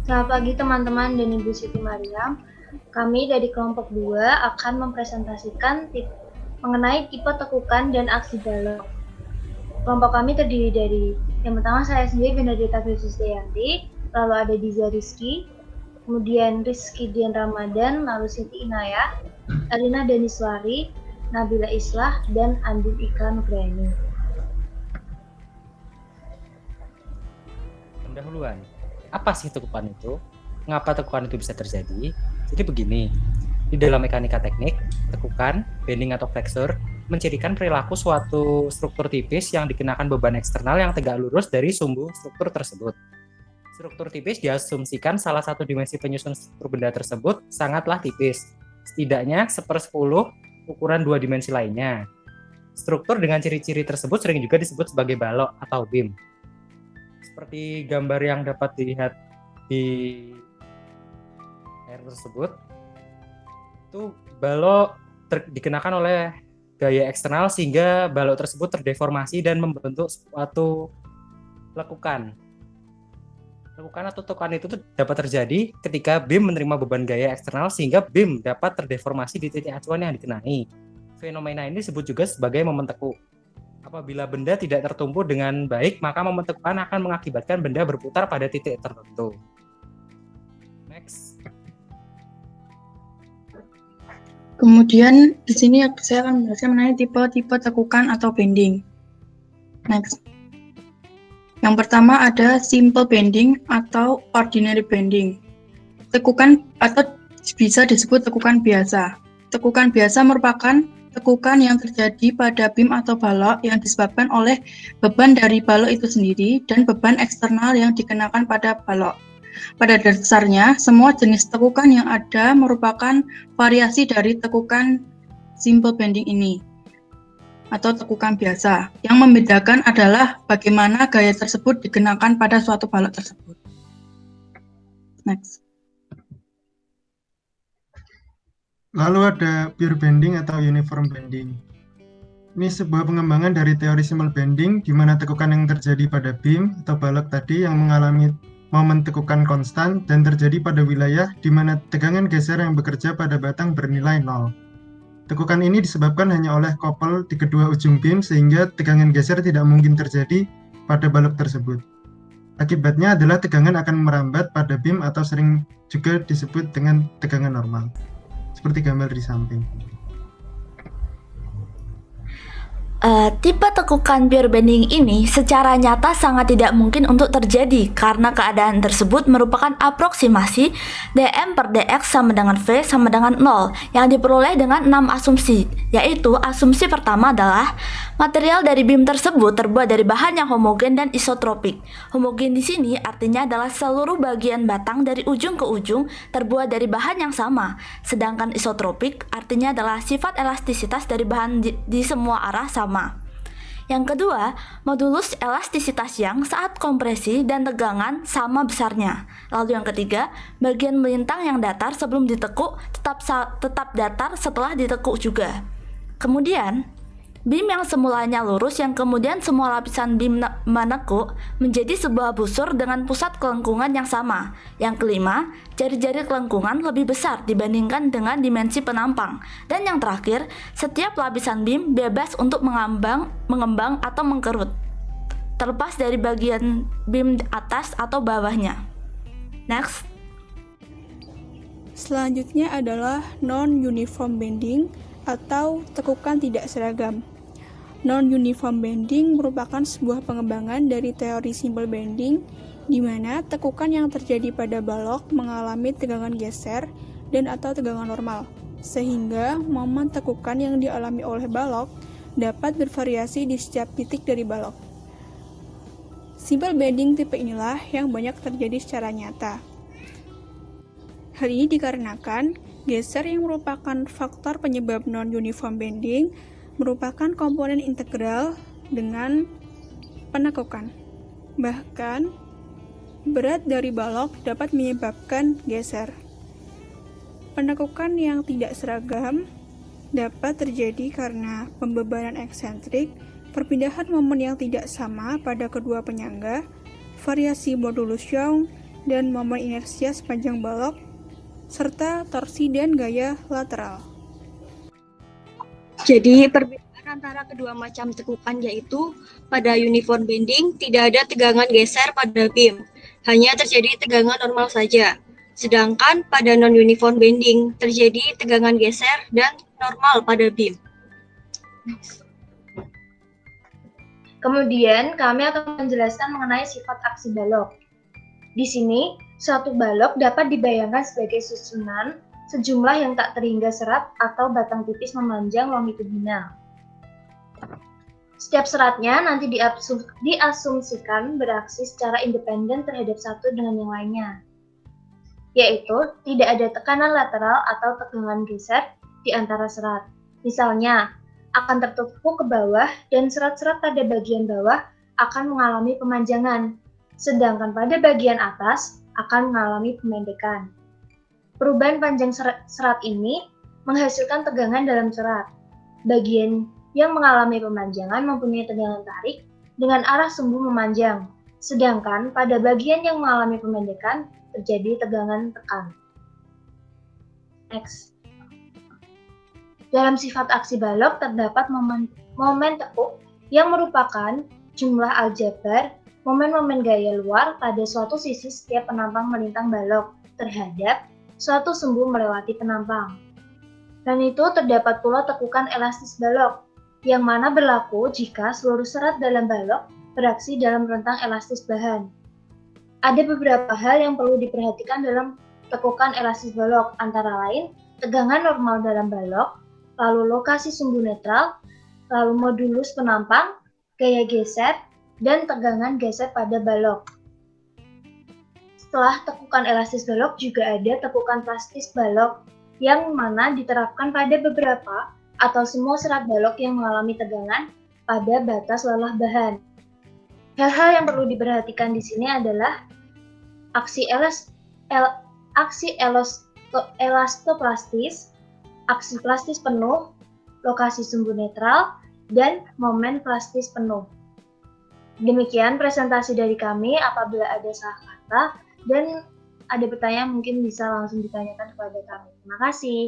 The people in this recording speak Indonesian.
Selamat pagi teman-teman dan Ibu Siti Mariam. Kami dari kelompok 2 akan mempresentasikan mengenai tipe tekukan dan aksi balok. Kelompok kami terdiri dari yang pertama saya sendiri Benedetta Fitriyanti, lalu ada Diza Rizky, kemudian Rizky Dian Ramadan, lalu Siti Inayah, Alina Daniswari, Nabila Islah, dan Andin Ika Nugrani. Pendahuluan, apa sih tekukan itu? Mengapa tekukan itu bisa terjadi? Jadi begini, di dalam mekanika teknik, tekukan, bending atau flexure mencirikan perilaku suatu struktur tipis yang dikenakan beban eksternal yang tegak lurus dari sumbu struktur tersebut. Struktur tipis diasumsikan salah satu dimensi penyusun struktur benda tersebut sangatlah tipis, setidaknya 1/10 ukuran 2 dimensi lainnya. Struktur dengan ciri-ciri tersebut sering juga disebut sebagai balok atau beam. Seperti gambar yang dapat dilihat di air tersebut, itu balok dikenakan oleh gaya eksternal sehingga balok tersebut terdeformasi dan membentuk suatu lekukan. Lekukan atau tekukan itu dapat terjadi ketika beam menerima beban gaya eksternal sehingga beam dapat terdeformasi di titik acuan yang dikenai. Fenomena ini disebut juga sebagai momen tekuk. Apabila benda tidak tertumpu dengan baik, maka momen tekukan akan mengakibatkan benda berputar pada titik tertentu. Next. Kemudian di sini saya akan menjelaskan mengenai tipe-tipe tekukan atau bending. Next. Yang pertama ada simple bending atau ordinary bending. Tekukan atau bisa disebut tekukan biasa. Tekukan biasa merupakan tekukan yang terjadi pada beam atau balok yang disebabkan oleh beban dari balok itu sendiri dan beban eksternal yang dikenakan pada balok. Pada dasarnya, semua jenis tekukan yang ada merupakan variasi dari tekukan simple bending ini atau tekukan biasa. Yang membedakan adalah bagaimana gaya tersebut dikenakan pada suatu balok tersebut. Next. Lalu ada pure bending atau uniform bending. Ini sebuah pengembangan dari teori simple bending di mana tekukan yang terjadi pada beam atau balok tadi yang mengalami momen tekukan konstan dan terjadi pada wilayah di mana tegangan geser yang bekerja pada batang bernilai 0. Tekukan ini disebabkan hanya oleh kopel di kedua ujung beam sehingga tegangan geser tidak mungkin terjadi pada balok tersebut. Akibatnya adalah tegangan akan merambat pada beam atau sering juga disebut dengan tegangan normal. Seperti gambar di samping. Tipe tekukan pure bending ini secara nyata sangat tidak mungkin untuk terjadi karena keadaan tersebut merupakan aproksimasi dm per dx sama dengan v sama dengan 0 yang diperoleh dengan 6 asumsi, yaitu asumsi pertama adalah material dari beam tersebut terbuat dari bahan yang homogen dan isotropik. Homogen di sini artinya adalah seluruh bagian batang dari ujung ke ujung terbuat dari bahan yang sama, sedangkan isotropik artinya adalah sifat elastisitas dari bahan di semua arah sama. Yang kedua, modulus elastisitas yang saat kompresi dan tegangan sama besarnya. Lalu yang ketiga, bagian melintang yang datar sebelum ditekuk tetap datar setelah ditekuk juga. Kemudian, beam yang semulanya lurus yang kemudian semua lapisan beam menekuk menjadi sebuah busur dengan pusat kelengkungan yang sama. Yang kelima, jari-jari kelengkungan lebih besar dibandingkan dengan dimensi penampang. Dan yang terakhir, setiap lapisan beam bebas untuk mengembang atau mengkerut, terlepas dari bagian beam atas atau bawahnya. Next. Selanjutnya adalah non-uniform bending atau tekukan tidak seragam. Non-uniform bending merupakan sebuah pengembangan dari teori simple bending di mana tekukan yang terjadi pada balok mengalami tegangan geser dan atau tegangan normal, sehingga momen tekukan yang dialami oleh balok dapat bervariasi di setiap titik dari balok. Simple bending tipe inilah yang banyak terjadi secara nyata. Hal ini dikarenakan geser yang merupakan faktor penyebab non-uniform bending merupakan komponen integral dengan penekukan. Bahkan, berat dari balok dapat menyebabkan geser. Penekukan yang tidak seragam dapat terjadi karena pembebanan eksentrik, perpindahan momen yang tidak sama pada kedua penyangga, variasi modulus Young, dan momen inersia sepanjang balok, serta torsi dan gaya lateral. Jadi perbedaan antara kedua macam tekukan yaitu pada uniform bending tidak ada tegangan geser pada beam, hanya terjadi tegangan normal saja. Sedangkan pada non-uniform bending terjadi tegangan geser dan normal pada beam. Kemudian kami akan menjelaskan mengenai sifat aksi balok. Di sini, suatu balok dapat dibayangkan sebagai susunan sejumlah yang tak terhingga serat atau batang tipis memanjang longitudinal. Setiap seratnya nanti diasumsikan beraksi secara independen terhadap satu dengan yang lainnya, yaitu tidak ada tekanan lateral atau tegangan geser di antara serat. Misalnya, akan tertumpuk ke bawah dan serat-serat pada bagian bawah akan mengalami pemanjangan, sedangkan pada bagian atas akan mengalami pemendekan. Perubahan panjang serat ini menghasilkan tegangan dalam serat. Bagian yang mengalami pemanjangan mempunyai tegangan tarik dengan arah sumbu memanjang, sedangkan pada bagian yang mengalami pemendekan terjadi tegangan tekan. Next. Dalam sifat aksi balok terdapat momen tekuk yang merupakan jumlah aljabar momen-momen gaya luar pada suatu sisi setiap penampang melintang balok terhadap suatu sumbu melewati penampang. Dan itu terdapat pula tekukan elastis balok, yang mana berlaku jika seluruh serat dalam balok beraksi dalam rentang elastis bahan. Ada beberapa hal yang perlu diperhatikan dalam tekukan elastis balok, antara lain tegangan normal dalam balok, lalu lokasi sumbu netral, lalu modulus penampang, gaya geser, dan tegangan geser pada balok. Setelah tekukan elastis balok juga ada tekukan plastis balok, yang mana diterapkan pada beberapa atau semua serat balok yang mengalami tegangan pada batas lelah bahan. Hal-hal yang perlu diperhatikan di sini adalah aksi elastoplastis, aksi plastis penuh, lokasi sumbu netral, dan momen plastis penuh. Demikian presentasi dari kami. Apabila ada salah kata dan ada pertanyaan mungkin bisa langsung ditanyakan kepada kami. Terima kasih.